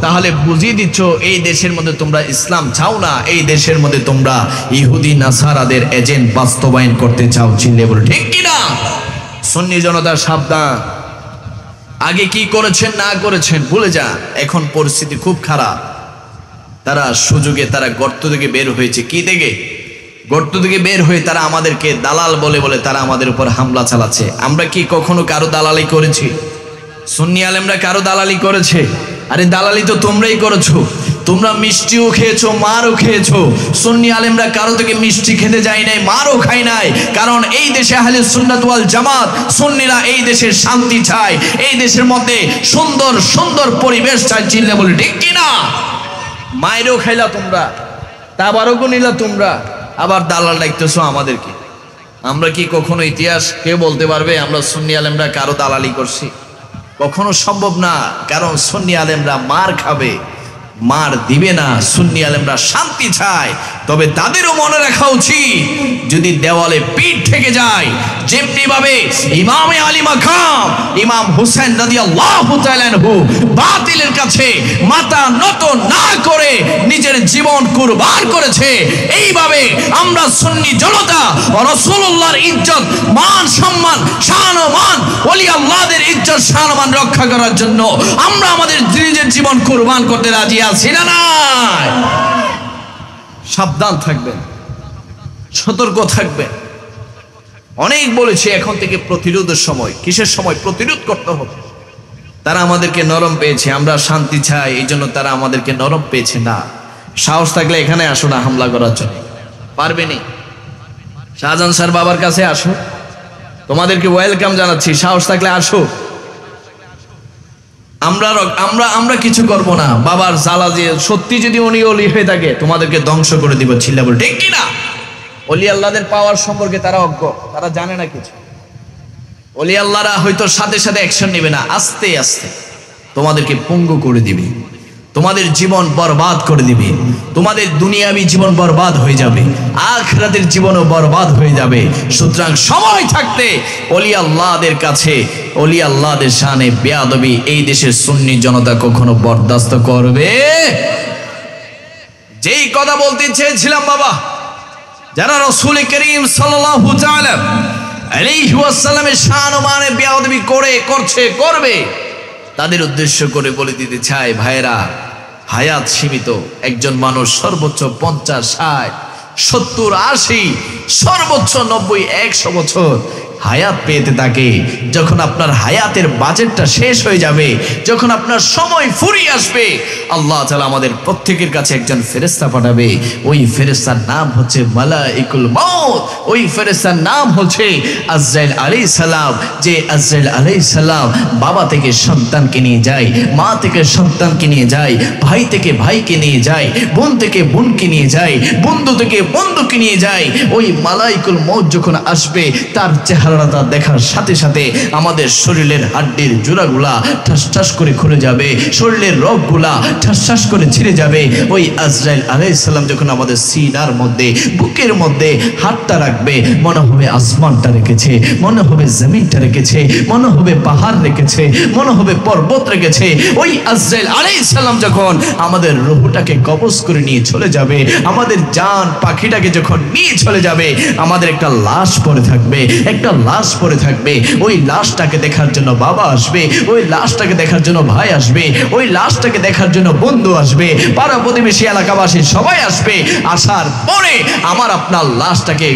তাহলে বুঝিয়ে দিচ্ছ এই দেশের মধ্যে তোমরা ইসলাম চাও না, এই দেশের মধ্যে তোমরা ইহুদি নাসারাদের এজেন্ট বাস্তবায়ন করতে চাও। চিল্লে বলে ঠিক কিনা? সুন্নি জনতা সাবধান, আগে কি করেছেন না করেছেন ভুলে যা, এখন পরিস্থিতি খুব খারাপ। তারা সুযোগে তারা গর্ত থেকে বের হয়েছে, কি থেকে? গর্ত থেকে বের হয়ে তারা আমাদেরকে দালাল বলে বলে তারা আমাদের উপর হামলা চালাচ্ছে। আমরা কি কখনো কারো দালালি করেছি? সুন্নি আলেমরা কারো দালালি করেছে? আরে দালালি তো তোমরাই করেছো, তোমরা মিষ্টিও খেয়েছো, মারও খেয়েছো। সুন্নি আলেমরা কারো থেকে মিষ্টি খেতে যায় নাই, মারও খায় নাই, কারণ এই দেশে আহলে সুন্নাত ওয়াল জামাত সুন্নিরা এই দেশের শান্তি চায়, এই দেশের মধ্যে সুন্দর সুন্দর পরিবেশ চায়। চিল্লে বলে ঠিক কিনা? মায়েরও খাইলা তোমরা, তাবারকও নিলা তোমরা, আবার দালাল ডাকতেছো আমাদেরকে। আমরা কি কখনো ইতিহাস কেউ বলতে পারবে আমরা সুন্নি আলেমরা কারো দালালি করছি? কখনো সম্ভব না, কারণ সুন্নি আলেমরা মার খাবে, মার দিবে না। সুন্নি আলেমরা শান্তি চায়, তবে তাদেরও মনে রাখা উচিত যদি দেওয়ালে পিঠ থেকে যায়, যেমনি ভাবে ইমামে আলী মাকাম ইমাম হুসেন রাদিয়াল্লাহু তাআলা আনহু বাতিলের কাছে মাথা নত না করে নিজের জীবন কুরবান করেছে, এইভাবে আমরা সুন্নি জনতা রাসূলুল্লাহর ইজ্জত মান সম্মান শান ও মান ওলি আল্লাহদের ইজ্জত শান ও মান রক্ষা করার জন্য আমরা আমাদের নিজের জীবন কুরবান করতে রাজি আছি না নাই? সাবধান থাকবেন, সতর্ক থাকবেন। অনেক বলেছি এখন থেকে প্রতিরোধের সময়। কিসের সময়? প্রতিরোধ করতে হবে। তারা আমাদেরকে নরম পেয়েছে, আমরা শান্তি চাই, এই জন্য তারা আমাদেরকে নরম পেয়েছে না। সাহস থাকলে এখানে আসো না হামলা করার জন্য, পারবেনি? শাহজাহান স্যার বাবার কাছে আসো, তোমাদেরকে ওয়েলকাম জানাচ্ছি, সাহস থাকলে আসো। আমরা কিছু করব না। বাবার জ্বালা যে সত্যি যদি উনি অলি হয়ে থাকে তোমাদেরকে ধ্বংস করে দিব। ছিল্লা বল ঠিক কিনা? অলি আল্লাহদের পাওয়ার সম্পর্কে তারা অজ্ঞ, তারা জানে না কিছু। অলি আল্লাহরা হয়তো সাথে সাথে অ্যাকশন নেবে না, আস্তে আস্তে তোমাদেরকে পঙ্গু করে দিবে, তোমাদের জীবন বরবাদ করে দিবে, তোমাদের দুনিয়াবি জীবন বরবাদ হয়ে যাবে, আখিরাতের জীবনও বরবাদ হয়ে যাবে। সুতরাং সময় থাকতে অলি আল্লাহদের কাছে, অলি আল্লাহদের শানে বেয়াদবি এই দেশের সুন্নি জনতা কখনো বরদাস্ত করবে? যেই কথা বলতে চেয়েছিলাম বাবা, যারা রাসূল করিম সাল্লাল্লাহু তাআলা আলাইহি ওয়াসাল্লামের শান ও মানে বেয়াদবি করবে, তাদের উদ্দেশ্য করে বলে দিতে চাই, ভাইরা হায়াত সীমিত। একজন মানুষ সর্বোচ্চ 50, 60, 70, 80, সর্বোচ্চ 90, 100 বছর হায়াত পেতে থাকে। যখন আপনার হায়াতের বাজেটটা শেষ হয়ে যাবে, যখন আপনার সময় ফুরিয়ে আসবে, আল্লাহ তাআলা আমাদের প্রত্যেকের কাছে একজন ফেরেশতা পাঠাবে। ওই ফেরেশতার নাম হচ্ছে মালাইকুল মউত, ওই ফেরেশতার নাম হচ্ছে আজরাইল আলাইহিস সালাম। যে আজরাইল আলাইহিস সালাম বাবা থেকে সন্তানকে নিয়ে যায়, মা থেকে সন্তানকে নিয়ে যায়, ভাই থেকে ভাইকে নিয়ে যায়, বোন থেকে বোনকে নিয়ে যায়, বন্ধু থেকে বন্ধুকে নিয়ে যায়। ওই মালাইকুল মউত যখন আসবে, তার চেহারাটা দেখার সাথে সাথে আমাদের শরীরের হাড্ডির জোড়াগুলা ঠাস ঠাস করে খুলে যাবে, শরীরের রগগুলা ঠাস ঠাস করে ছিঁড়ে যাবে। ওই আজরাইল আলাইহিস সালাম যখন আমাদের সিনার মধ্যে, বুকের মধ্যে হাতটা রাখবে, মনে হবে আসমানটা রেখেছে, মনে হবে জমিনটা রেখেছে, মনে হবে পাহাড় রেখেছে, মনে হবে পর্বত রেখেছে। ওই আজরাইল আলাইহিস সালাম যখন আমাদের রূহটাকে কবজ করে নিয়ে চলে যাবে, আমাদের জান পাখিটাকে যখন নিয়ে চলে যাবে, আমাদের একটা লাশ পড়ে থাকবে, একটা লাশ পড়ে থাকবে। ওই লাশটাকে দেখার জন্য বাবা আসবে, ওই লাশটাকে দেখার জন্য ভাই আসবে, ওই লাশটাকে দেখার জন্য বন্ধু আসবে, পাড়া প্রতিবেশী এলাকাবাসী সবাই আসবে। আসার পরে আমার আপনার লাশটাকে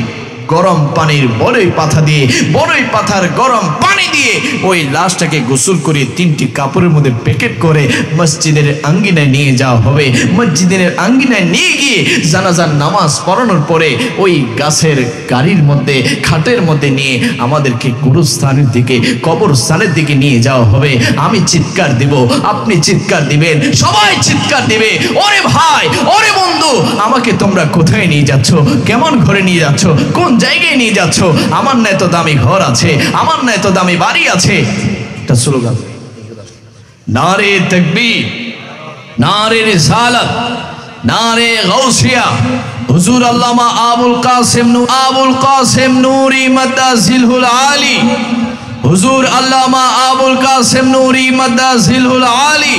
গরম পানির বড়ই পাতা দিয়ে, বড়ই পাতার গরম পানি পানি দিয়ে ওই লাশটাকে গোসল করে 3টি কাপড়ের মধ্যে প্যাকেট করে মসজিদের আঙ্গিনায় নিয়ে যাওয়া হবে। মসজিদের আঙ্গিনায় নিয়ে গিয়ে জানাজার নামাজ পড়ানোর পরে ওই গাছের গাড়ির মধ্যে খাটের মধ্যে নিয়ে আমাদেরকে গুরুস্থানের দিকে কবরস্থানের দিকে নিয়ে যাওয়া হবে। আমি চিৎকার দিব, আপনি চিৎকার দিবেন, সবাই চিৎকার দিবে, ওরে ভাই, ওরে বন্ধু, আমাকে তোমরা কোথায় নিয়ে যাচ্ছ, কেমন ঘরে নিয়ে যাচ্ছ, কোন জায়গায় নিয়ে যাচ্ছ? আমার না এত দামি ঘর আছে, আমার না এত দামি বাড়ি আছে। এটা স্লোগান, নারে তাকবীর, নারে রিসালাত, নারে গাউসিয়া। হুজুর আল্লামা আবুল কাসেম নূরি মাদ্দাজিলহুল আলী, হুজুর আল্লামা আবুল কাসেম নূরি মাদ্দাজিলহুল আলী,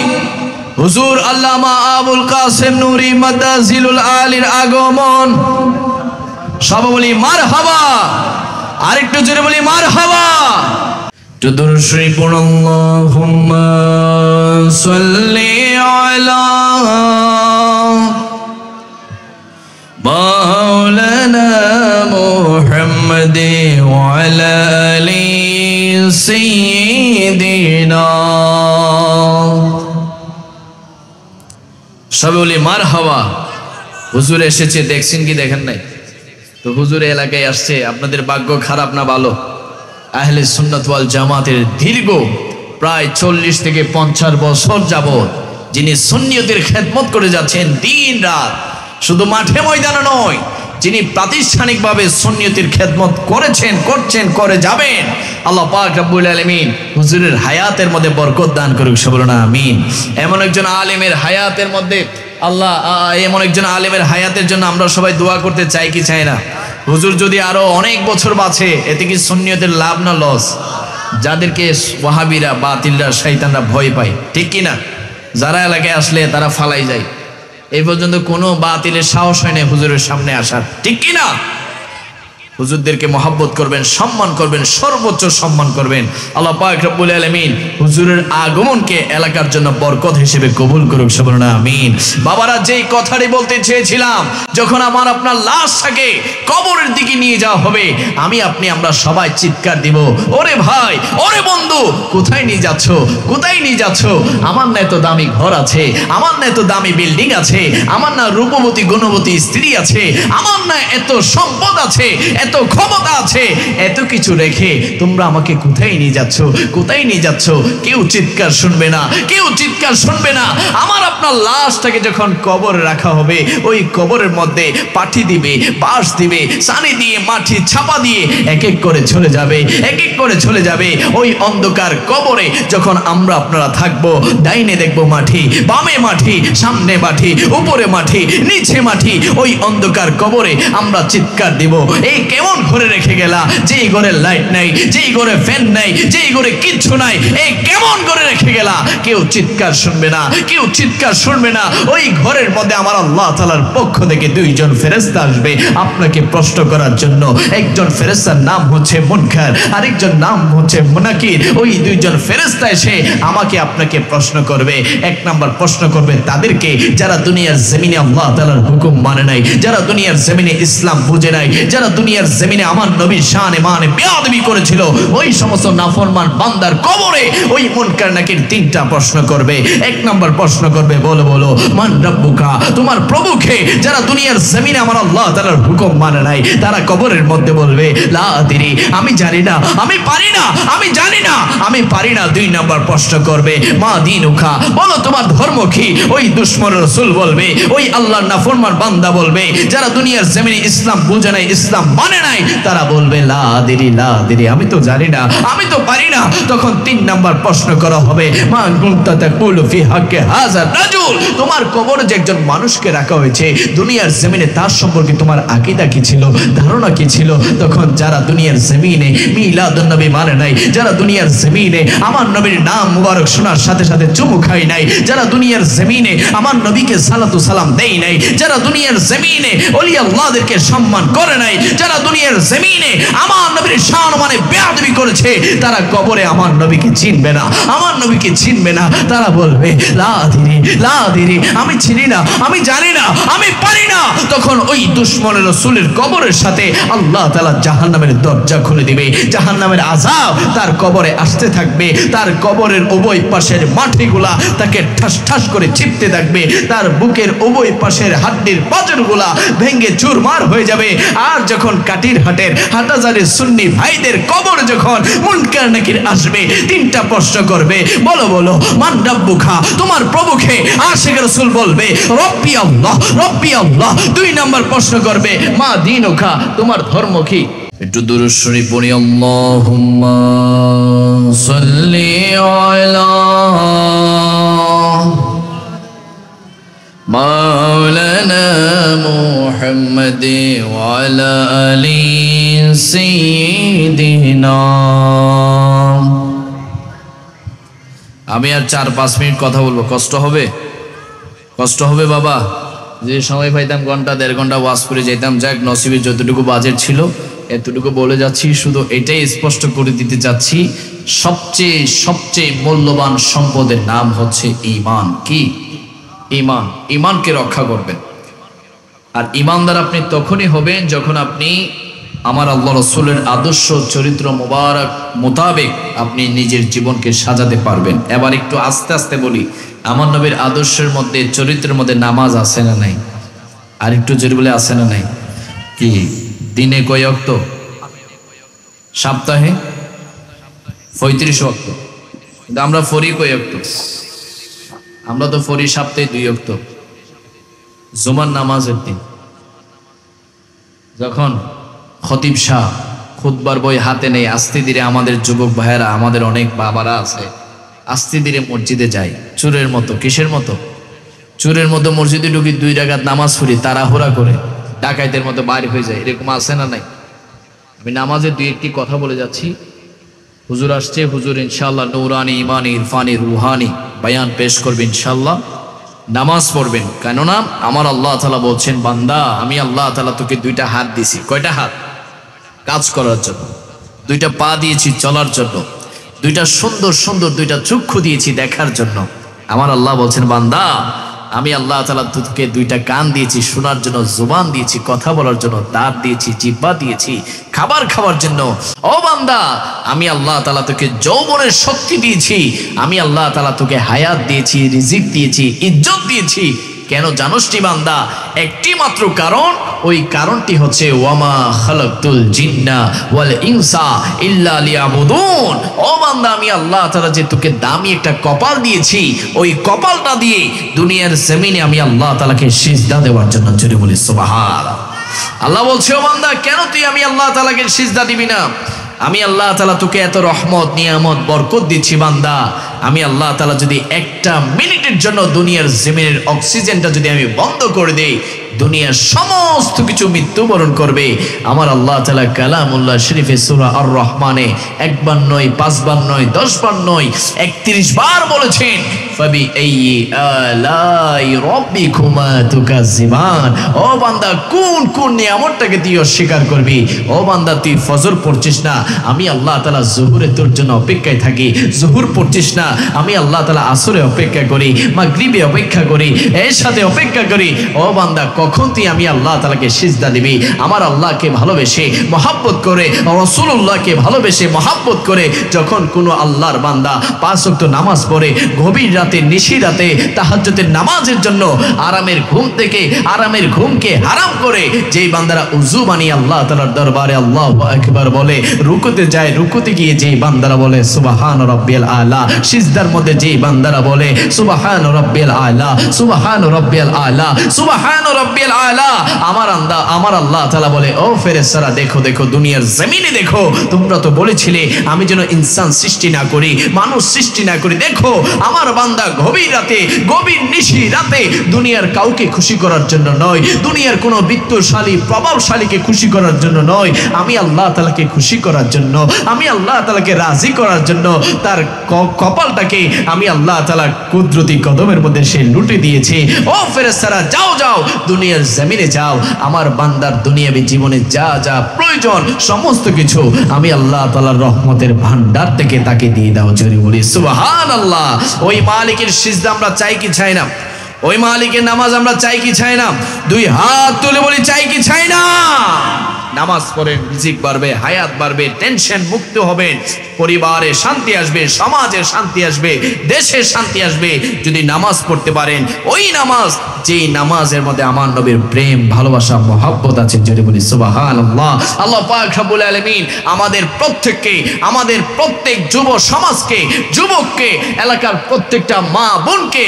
হুজুর আল্লামা আবুল কাসেম নূরি মাদ্দাজিলুল আলীর আগমন। সব বলি মারহাবা, আরেকটু জোরে বলি মারহাবা। দুরূদ শরীফ পড়ুন, আল্লাহুম্মা সাল্লি আলা মাওলানা মুহাম্মাদ ওয়া আলা আলি সাইয়্যিদিনা। সব বলি মারহাবা। হুজুর এসেছে, দেখছেন কি দেখেন নাই? তো হুজুর এলাকায় আসছে, আপনাদের ভাগ্য খারাপ না ভালো? আহলে সুন্নাত ওয়াল জামাতের দীর্ঘ প্রায় 40 থেকে 50 বছর যাবত যিনি সুন্নিয়তের খেদমত করে যাচ্ছেন দিন রাত, শুধু মাঠে ময়দানে নয়, যিনি প্রাতিষ্ঠানিকভাবে সুন্নিয়তের খেদমত করেছেন, করছেন, করে যাবেন, আল্লাহ পাক রব্বুল আলামিন হুজুরের হায়াতের মধ্যে বরকত দান করুক। সব বলুন আমিন। এমন একজন আলেমের হায়াতের মধ্যে আল্লাহ, এমন একজন আলেমের হায়াতের জন্য আমরা সবাই দোয়া করতে চাই কি চাই না? হুজুর যদি আরো অনেক বছর বাঁচে, এতে কি সুন্নিয়তের লাভ না লস? যাদেরকে ওয়াহাবিরা, বাতিলরা, শয়তানরা ভয় পায়, ঠিক কি না? যারা এলাকায় আসলে তারা ফালাই যায়, এই পর্যন্ত কোনো বাতিলের সাহস হয় না হুজুরের সামনে আসার, ঠিক কি না? হুজুরদেরকে মহব্বত করবেন, সম্মান করবেন, সর্বোচ্চ সম্মান করবেন। আল্লাহ পাক রব্বুল আলামিন হুজুরের আগমনকে এলাকার জন্য বরকত হিসেবে কবুল করুক। সব বলুন আমিন। বাবারা, যেই কথাটি বলতে চেয়েছিলাম, যখন আমার আপনার লাশটাকে কবরের দিকে নিয়ে যাওয়া হবে, আমি আপনি আমরা সবাই চিৎকার দিব, ওরে ভাই, ওরে বন্ধু, কোথায় নিয়ে যাচ্ছ, কোথায় নিয়ে যাচ্ছ? আমার না এত দামি ঘর আছে, আমার না এত দামি বিল্ডিং আছে, আমার না রূপবতী গুণবতী স্ত্রী আছে, আমার না এত সম্পদ আছে, এত ক্ষমতা আছে, এত কিছু রেখে তোমরা আমাকে কোথায় নিয়ে যাচ্ছ, কোথায় নিয়ে যাচ্ছ? কেউ চিৎকার শুনবে না, কেউ চিৎকার শুনবে না। আমার আপনার লাশটাকে যখন কবরে রাখা হবে, ওই কবরের মধ্যে পাঠি দিবে, বাঁশ দিবে, সানি দিয়ে, মাটি ছাপা দিয়ে এক এক করে চলে যাবে, এক এক করে চলে যাবে। ওই অন্ধকার কবরে যখন আমরা আপনারা থাকবো, ডাইনে দেখবো মাটি, বামে মাটি, সামনে মাটি, উপরে মাটি, নিচে মাটি। ওই অন্ধকার কবরে আমরা চিৎকার দিব, এই কেমন ঘরে রেখে গেলা, যেই ঘরে লাইট নাই, যেই ঘরে ফ্যান নাই, যেই ঘরে কিচ্ছু নাই, এই কেমন ঘরে রেখে গেলা? কেউ চিৎকার শুনবে না, কেউ চিৎকার শুনবে না। ওই ঘরের মধ্যে আমার আল্লাহ তাআলার পক্ষ থেকে 2 জন ফেরেশতা আসবে আপনাকে প্রশ্ন করার জন্য। একজন ফেরেশতার নাম হচ্ছে মুনকার, আরেকজন নাম হচ্ছে মুনাকির। ওই 2 জন ফেরেশতা এসে আমাকে আপনাকে প্রশ্ন করবে। 1 নাম্বার প্রশ্ন করবে তাদেরকে যারা দুনিয়ার জমিনে আল্লাহ তাআলার হুকুম মানে নাই, যারা দুনিয়ার জমিনে ইসলাম বুঝে নাই, যারা দুনিয়ার জমিনে আমার নবীর শানে মানে বেয়াদবি করেছিল, ওই সমস্ত নাফরমান বান্দার কবরে ওই মুনকার নাকির 3টা প্রশ্ন করবে। 1 নাম্বার প্রশ্ন করবে, বলো বলো মান রাব্বুকা, তোমার প্রভুকে? যারা দুনিয়ার জমিনে আমার আল্লাহ তাআলার হুকুম মানে নাই, তারা কবরের মধ্যে বলবে লা আদরি, আমি জানি না, আমি পারি না, আমি জানি না, আমি পারি না। 2 নাম্বার প্রশ্ন করবে মা দীনুকা, বলো তোমার ধর্ম কি? ওই দুশমন রাসূল বলবে, ওই আল্লাহর নাফরমান বান্দা বলবে, যারা দুনিয়ার জমিনে ইসলাম বুঝে নাই, ইসলাম মানে নাই, তারা বলবে লা আদরি, লা আদরি, আমি তো জানি না, আমি তো পারি না। তখন 3 নাম্বার প্রশ্ন করা হবে মা কুনতা তাকুলু ফি হাক্কি হাযা রাজুল, তোমার কবরে যে একজন মানুষকে রাখা হয়েছে দুনিয়ার জমিনে, তার সম্পর্কে তোমার আকীদা কি ছিল, ধারণা কি ছিল? তখন যারা দুনিয়ার জমিনে মিলাদুন নবী মানে নাই, যারা দুনিয়ার জমিনে আমার নবীর নাম মুবারক শোনার সাথে সাথে চুমু খাই নাই, যারা দুনিয়ার জমিনে আমার নবীকে সালাতু সালাম দেই নাই, যারা দুনিয়ার জমিনে ওলি আল্লাহদেরকে সম্মান করে নাই, যারা দুনিয়ার জমিনে আমার নবীর সম্মানে বেয়াদবি করেছে, তারা কবরে আমার নবীকে চিনবে না, আমার নবীকে চিনবে না। তারা বলবে লা আদিরি লা আদিরি, আমি চিনি না, আমি জানি না, আমি পারি না। তখন ওই দুশমনের রাসূলের কবরের সাথে আল্লাহ তাআলা জাহান্নামের দরজা খুলে দিবে, জাহান্নামের আযাব তার কবরে আসতে থাকবে, তার কবরের উভয় পাশের মাটিগুলা তাকে ঠাস ঠাস করে চিপতে থাকবে, তার বুকের উভয় পাশের হাড্ডির পাঁজরগুলা ভেঙে চুরমার হয়ে যাবে। আর যখন কাটির হাটের হাটাজারি সুন্নি ভাইদের কবর যখন মুনকার নাকির আসবে, তিনটা প্রশ্ন করবে, বলো বলো মান রাব্বুকা, তোমার প্রভুকে আশিক রাসূল বলবে রব্বি আল্লাহ রব্বি আল্লাহ। দুই নাম্বার প্রশ্ন করবে মা দীনুকা, তোমার ধর্ম কি? একটু দুরূদ শরীফ পড়ি। আল্লাহুম্মা সাল্লি আলা মাওলানা মুহাম্মাদ ওয়া আলা আলি সাইয়্যিদিনা। আমি আর 4-5 মিনিট কথা বলবো, কষ্ট হবে? কষ্ট হবে বাবা? যে সময় পাইতাম ঘন্টা 1.5 ঘন্টা ওয়াজ করে যেতাম। যাক, নসিবে যতটুকু বাজেট ছিল এতটুকু বলে যাচ্ছি। শুধু এটাই স্পষ্ট করে দিতে চাচ্ছি, সবচেয়ে সবচেয়ে মূল্যবান সম্পদের নাম হচ্ছে ঈমান। কি? ঈমান। ঈমানকে রক্ষা করবেন। আর ঈমানদার আপনি তখনই হবেন যখন আপনি আমার আল্লাহ রাসূলের আদর্শ চরিত্র মোবারক মোতাবেক আপনি নিজের জীবনকে সাজাতে পারবেন। এবার একটু আস্তে আস্তে বলি, আমার নবীর আদর্শের মধ্যে চরিত্রের মধ্যে নামাজ আছে না নাই? আর একটু জোরে বলে আছে না নাই? কি দিনে কয় ওয়াক্ত? সপ্তাহে 35 ওয়াক্ত। কিন্তু আমরা ফরি কয় ওয়াক্ত? আমরা তো ফরি সপ্তাহে 2 ওয়াক্ত। জুমার নামাজের দিন যখন খতিব শাহ খুতবার বই হাতে নেই, আস্তে ধীরে আমাদের যুবক ভাইয়েরা, আমাদের অনেক বাবারা আছে, আস্তে ধীরে মসজিদে যায় চোরের মতো। কিসের মতো? চোরের মতো মসজিদে ঢুকি, 2 রাকাত নামাজ পড়ি, তাড়াহুড়া করে ডাকাইতের মতো বাইরে হয়ে যায়। এরকম আছে না নাই? আমি নামাজের 2-1টি কথা বলে যাচ্ছি। হুজুর আসছে, হুজুর ইনশাআল্লাহ নূরানি ইমানি ইরফানি রুহানি বয়ান পেশ করবে ইনশাআল্লাহ। নামাজ পড়বেন, কেননা আমার আল্লাহ তাআলা বলছেন, বান্দা আমি আল্লাহ তাআলা তোকে 2টা হাত দিয়েছি। কয়টা হাত? কাজ করার জন্য। 2টা পা দিয়েছি চলার জন্য। 2টা সুন্দর সুন্দর 2টা চক্ষু দিয়েছি দেখার জন্য। আমার আল্লাহ বলছেন, বান্দা আমি আল্লাহ তাআলা তোকে 2টা কান দিয়েছি শোনার জন্য, জুবান দিয়েছি কথা বলার জন্য, দাঁত দিয়েছি, জিহ্বা দিয়েছি খাবার খাওয়ার জন্য। ও বান্দা আমি আল্লাহ তাআলা তোকে যৌবনের শক্তি দিয়েছি, আমি আল্লাহ তাআলা তোকে হায়াত দিয়েছি, রিজিক দিয়েছি, ইজ্জত দিয়েছি। কেন জানোস নি বান্দা? একটি মাত্র কারণ, ওই কারণটি হচ্ছে ওয়ামা খালাকতুল জিন্না ওয়াল ইনসা ইল্লা লিয়াবুদুন। ও বান্দা আমি আল্লাহ তাআলা যে তোকে দামি একটা কপাল দিয়েছি, ওই কপালটা দিয়ে দুনিয়ার জমিনে আমি আল্লাহ তাআলাকে সিজদা দেওয়ার জন্য। জোরে বলি সুবহানাল্লাহ। আল্লাহ বলছে, ও বান্দা কেন তুই আমি আল্লাহ তাআলাকে সিজদা দিবি না? আমি আল্লাহ তাআলা তোকে এত রহমত নিয়ামত বরকত দিচ্ছি বান্দা। আমি আল্লাহ তাআলা যদি 1টা মিনিটের জন্য দুনিয়ার জমিনের অক্সিজেনটা যদি আমি বন্ধ করে দেই, দুনিয়ার সমস্ত কিছু মৃত্যুবরণ করবে। আমার আল্লাহ তাআলা কালামুল্লাহ শরীফে সূরা আর রহমানে 1 বার নয়, 5 বার নয়, 10 বার নয়, 31 বার বলেছেন, ফাবি আইয়ি আলাই রাব্বিকুমা তুকাজ্জিবান। ও বান্দা কোন কোন নিয়ামতটাকে তুই অস্বীকার করবি? ও বান্দা তুই ফজর পড়ছিস না, আমি আল্লাহ তাআলা জোহরে তোর জন্য অপেক্ষায় থাকি। জোহর পড়ছিস না, আমি আল্লাহ তাআলা আসরে অপেক্ষা করি, মাগরিবে অপেক্ষা করি, এর সাথে অপেক্ষা করি। ও বান্দা কখন তুই আমি আল্লাহ তাআলাকে সিজদা দিবি? আমার আল্লাহকে ভালোবেসে মহব্বত করে, রাসূলুল্লাহকে ভালোবেসে মহব্বত করে যখন কোনো আল্লাহর বান্দা 5 ওয়াক্ত নামাজ পড়ে, গভীর রাতে নিশি রাতে তাহাজ্জুদের নামাজের জন্য আরামের ঘুম থেকে আরামের ঘুমকে হারাম করে যেই বান্দারা উযু বানিয়ে আল্লাহ তাআলার দরবারে আল্লাহু আকবার বলে, রুকুতে যায়, রুকুতে গিয়ে যেই বান্দারা বলে সুবহান রাব্বিয়াল আলা, সিজদার মধ্যে যেই বান্দারা বলে সুবহান রাব্বিয়াল আলা, সুবহান রাব্বিয়াল আলা, সুবহান রাব্বিয়াল আলা, আমার আল্লাহ তাআলা বলে, ও ফেরেশতারা দেখো দেখো, দুনিয়ার জমিনে দেখো, তোমরা তো বলেছিলে আমি যেন ইনসান সৃষ্টি না করি, মানুষ সৃষ্টি না করি। দেখো আমার বান্দা বান্দা গভীর রাতে, গভীর নিশি রাতে দুনিয়ার কাউকে খুশি করার জন্য নয়, দুনিয়ার কোনো বিত্তশালী প্রভাবশালীকে খুশি করার জন্য নয়, আমি আল্লাহ তাআলাকে খুশি করার জন্য, আমি আল্লাহ তাআলাকে রাজি করার জন্য তার কপালটাকে আমি আল্লাহ তাআলা কুদরতি কদমের মধ্যে সে লুটে দিয়েছে। ও ফেরেশতারা, যাও যাও দুনিয়ার জমিনে যাও, আমার বান্দার দুনিয়াবী জীবনে যা যা প্রয়োজন সমস্ত কিছু আমি আল্লাহ তাআলার রহমতের ভান্ডার থেকে তাকে দিয়ে দাও। জোরে বলি সুবহানাল্লাহ। ওই মালিকের সিজদা আমরা চাই কি চাই না? ওই মালিকের নামাজ আমরা চাই কি চাই না? দুই হাত তুলে বলি চাই কি চাই না? নামাজ পড়েন, রিজিক বাড়বে, হায়াত বাড়বে, টেনশন মুক্ত হবেন, পরিবারে শান্তি আসবে, সমাজে শান্তি আসবে, দেশে শান্তি আসবে যদি নামাজ পড়তে পারেন। ওই নামাজ যেই নামাজের মধ্যে আমার নবীর প্রেম, ভালোবাসা, মহব্বত আছে। যদি বলি সুবহানাল্লাহ। আল্লাহ পাক রব্বুল আলামিন আমাদের প্রত্যেককে, আমাদের প্রত্যেক যুব সমাজকে, যুবককে, এলাকার প্রত্যেকটা মা বোনকে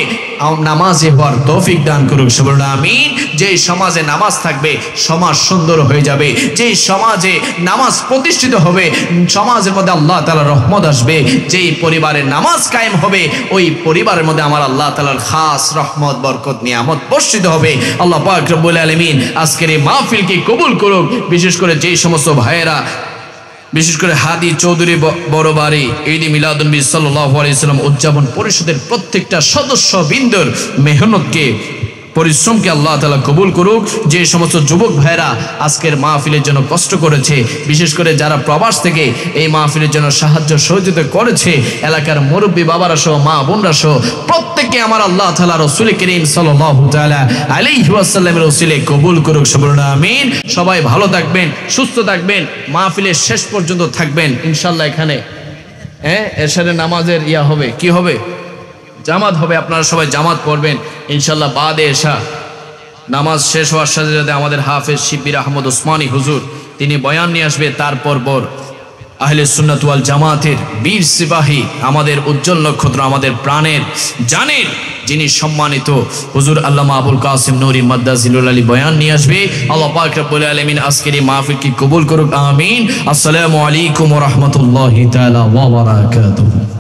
নামাজে হওয়ার তৌফিক দান করুক। বলুন আমিন। যেই সমাজে নামাজ থাকবে সমাজ সুন্দর হয়ে যাবে, যেই সমাজে নামাজ প্রতিষ্ঠিত হবে সমাজের মধ্যে আল্লাহ তাআলার রহমত আসবে, যেই পরিবারে নামাজ কায়েম হবে ওই পরিবারের মধ্যে আমার আল্লাহ তাআলার খাস রহমত, বরকত, নিয়ামত বর্ষিত হবে। আল্লাহ পাক রব্বুল আলামিন আজকের এই মাহফিলকে কবুল করুক। বিশেষ করে যেই সমস্ত ভাইয়েরা, বিশেষ করে হাদি চৌধুরী বড় বাড়ি ঈদ মিলাদুন্নবী সাল্লাল্লাহু আলাইহি সাল্লাম উদযাপন পরিষদের প্রত্যেকটা সদস্য বৃন্দর মেহনতকে, পরিশ্রমকে আল্লাহ তাআলা কবুল করুক। যে সমস্ত যুবক ভাইরা আজকের মাহফিলের জন্য কষ্ট করেছে, বিশেষ করে যারা প্রবাস থেকে এই মাহফিলের জন্য সাহায্য সহযোগিতা করেছে, এলাকার মুরব্বী বাবারা সহ, মা বোনরা সহ প্রত্যেককে আমার আল্লাহ তাআলা রাসূল করিম সাল্লাল্লাহু তাআলা আলাইহি ওয়াসাল্লামের ওসিলে কবুল করুক। বলুন আমিন। সবাই ভালো থাকবেন, সুস্থ থাকবেন, মাহফিলের শেষ পর্যন্ত থাকবেন ইনশাআল্লাহ। এখানে এরশাদের নামাজের হবে, কি হবে? জামাত হবে। আপনারা সবাই জামাত পড়বেন ইনশাআল্লাহ। বাদে এশা নামাজ শেষ হওয়ার সাথে সাথে আমাদের হাফেজ শিব্বির আহমদ ওসমানী হুজুর তিনি বয়ান নিয়ে আসবে। তারপর আহলে সুন্নাত ওয়াল জামাতের বীর সিপাহী, আমাদের উজ্জ্বল নক্ষত্র, আমাদের প্রাণের জানের যিনি সম্মানিত হুজুর আল্লামা আবুল কাসিম নূরী মাদ্দাজিলুল আলী বয়ান নিয়ে আসবে। আল্লাহ পাক রব্বুল আলামিন আজকের এই মাহফিলকে কবুল করুক। আমিন। আসসালামু আলাইকুম ওয়া রাহমাতুল্লাহি তাআলা ওয়া বারাকাতুহু।